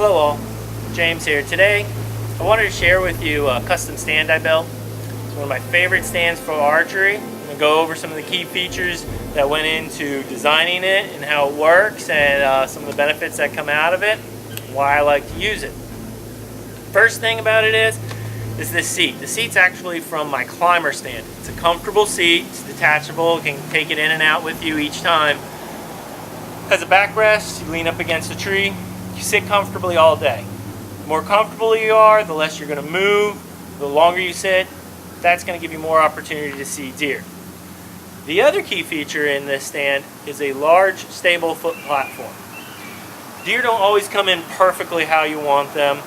Hello all, James here. Today I wanted to share with you a custom stand I built. It's one of my favorite stands for archery. I'm going to go over some of the key features that went into designing it and how it works and some of the benefits that come out of it and why I like to use it. First thing about it is this seat. The seat's actually from my climber stand. It's a comfortable seat, it's detachable, you can take it in and out with you each time. Has a backrest, you lean up against a tree, you sit comfortably all day. The more comfortable you are, the less you're going to move, the longer you sit, that's going to give you more opportunity to see deer. The other key feature in this stand is a large, stable foot platform. Deer don't always come in perfectly how you want them.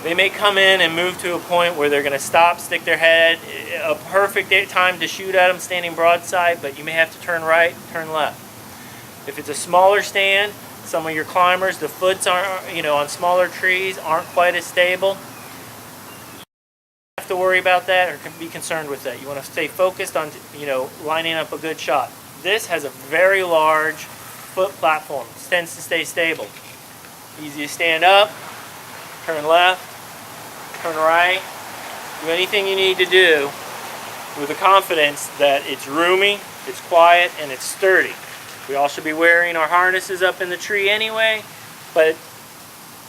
They may come in and move to a point where they're going to stop, stick their head, a perfect time to shoot at them standing broadside, but you may have to turn right, turn left. If it's a smaller stand, some of your climbers, the foots aren't, on smaller trees aren't quite as stable. You don't have to worry about that or be concerned with that. You want to stay focused on, lining up a good shot. This has a very large foot platform. It tends to stay stable. Easy to stand up, turn left, turn right, do anything you need to do with the confidence that it's roomy, it's quiet, and it's sturdy. We all should be wearing our harnesses up in the tree anyway, but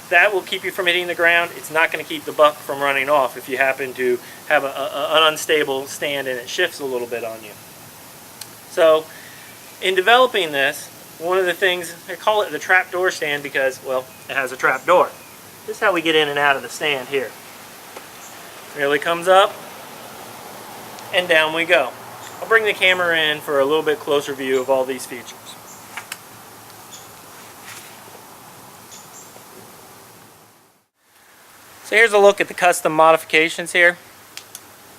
that will keep you from hitting the ground. It's not going to keep the buck from running off if you happen to have an unstable stand and it shifts a little bit on you. So in developing this, one of the things, I call it the trapdoor stand because, well, it has a trap door. This is how we get in and out of the stand here. Really comes up and down we go. I'll bring the camera in for a little bit closer view of all these features. So here's a look at the custom modifications here.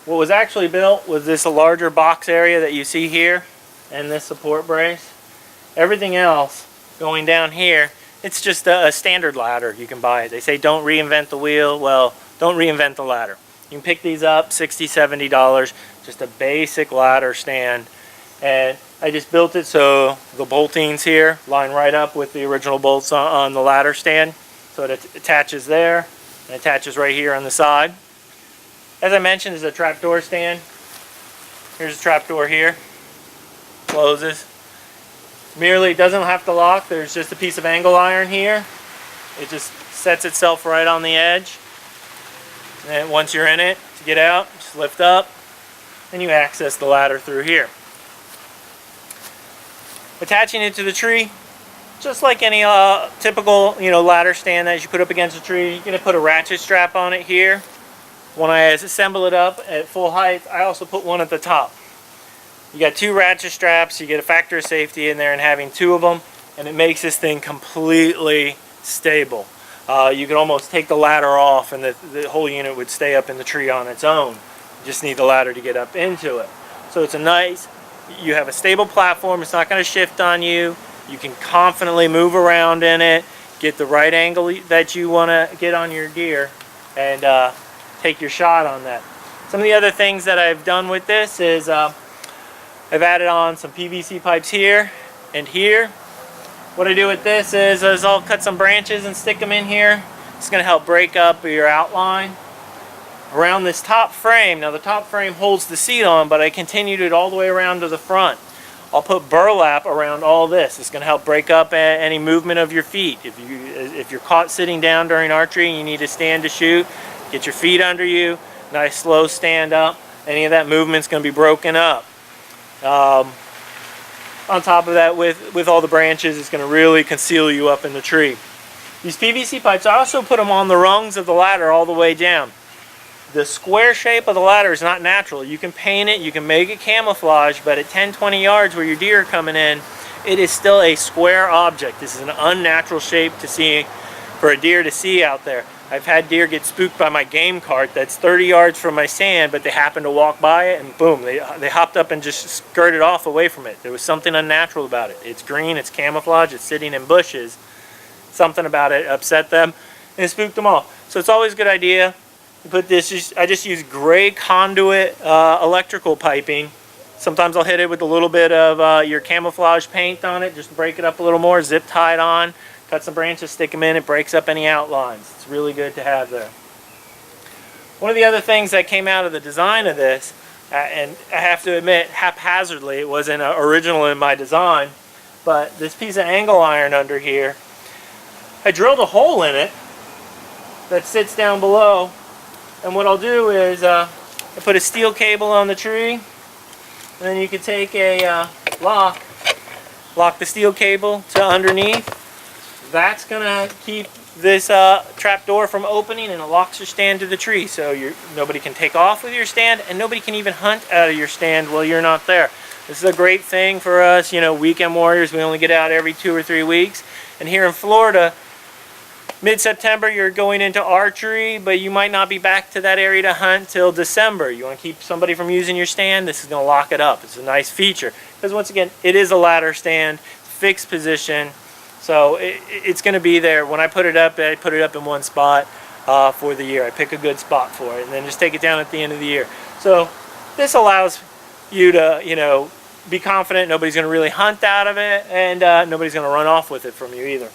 What was actually built was this larger box area that you see here and this support brace. Everything else going down here, it's just a standard ladder you can buy. They say don't reinvent the wheel. Well, don't reinvent the ladder. You can pick these up, $60, $70, just a basic ladder stand. And I just built it so the boltings here line right up with the original bolts on the ladder stand. So it attaches there and attaches right here on the side. As I mentioned, it's a trapdoor stand. Here's a trapdoor here. Closes. Merely doesn't have to lock. There's just a piece of angle iron here. It just sets itself right on the edge. And once you're in it, to get out, just lift up and you access the ladder through here. Attaching it to the tree, just like any typical ladder stand that you put up against a tree, you're going to put a ratchet strap on it here. When I assemble it up at full height, I also put one at the top. You got two ratchet straps, you get a factor of safety in there and having two of them, and it makes this thing completely stable. You can almost take the ladder off and the whole unit would stay up in the tree on its own. You just need the ladder to get up into it. So it's you have a stable platform, it's not going to shift on you. You can confidently move around in it, get the right angle that you want to get on your deer, and take your shot on that. Some of the other things that I've done with this is I've added on some PVC pipes here and here. What I do with this is I'll cut some branches and stick them in here. It's going to help break up your outline. Around this top frame, now the top frame holds the seat on, but I continued it all the way around to the front. I'll put burlap around all this. It's going to help break up any movement of your feet. If you're caught sitting down during archery and you need to stand to shoot, get your feet under you, nice slow stand up. Any of that movement's going to be broken up. On top of that, with all the branches, it's going to really conceal you up in the tree. These PVC pipes, I also put them on the rungs of the ladder all the way down. The square shape of the ladder is not natural. You can paint it, you can make it camouflage, but at 10-20 yards where your deer are coming in, it is still a square object. This is an unnatural shape for a deer to see out there. I've had deer get spooked by my game cart that's 30 yards from my stand, but they happened to walk by it and boom, they hopped up and just skirted off away from it. There was something unnatural about it. It's green, it's camouflage, it's sitting in bushes. Something about it upset them and it spooked them off. So it's always a good idea to put this, I just use gray conduit electrical piping. Sometimes I'll hit it with a little bit of your camouflage paint on it just to break it up a little more, zip tie it on. Cut some branches, stick them in, it breaks up any outlines. It's really good to have there. One of the other things that came out of the design of this, and I have to admit haphazardly, it wasn't original in my design, but this piece of angle iron under here, I drilled a hole in it that sits down below, and what I'll do is I put a steel cable on the tree, and then you can take a lock the steel cable to underneath. That's going to keep this trapdoor from opening, and it locks your stand to the tree, so nobody can take off with your stand, and nobody can even hunt out of your stand while you're not there. This is a great thing for us, you know, weekend warriors. We only get out every 2 or 3 weeks, and here in Florida, mid-September you're going into archery, but you might not be back to that area to hunt till December. You want to keep somebody from using your stand, this is going to lock it up. It's a nice feature, because once again, it is a ladder stand, fixed position. So it's going to be there. When I put it up in one spot for the year. I pick a good spot for it and then just take it down at the end of the year. So this allows you to, you know, be confident nobody's going to really hunt out of it, and nobody's going to run off with it from you either.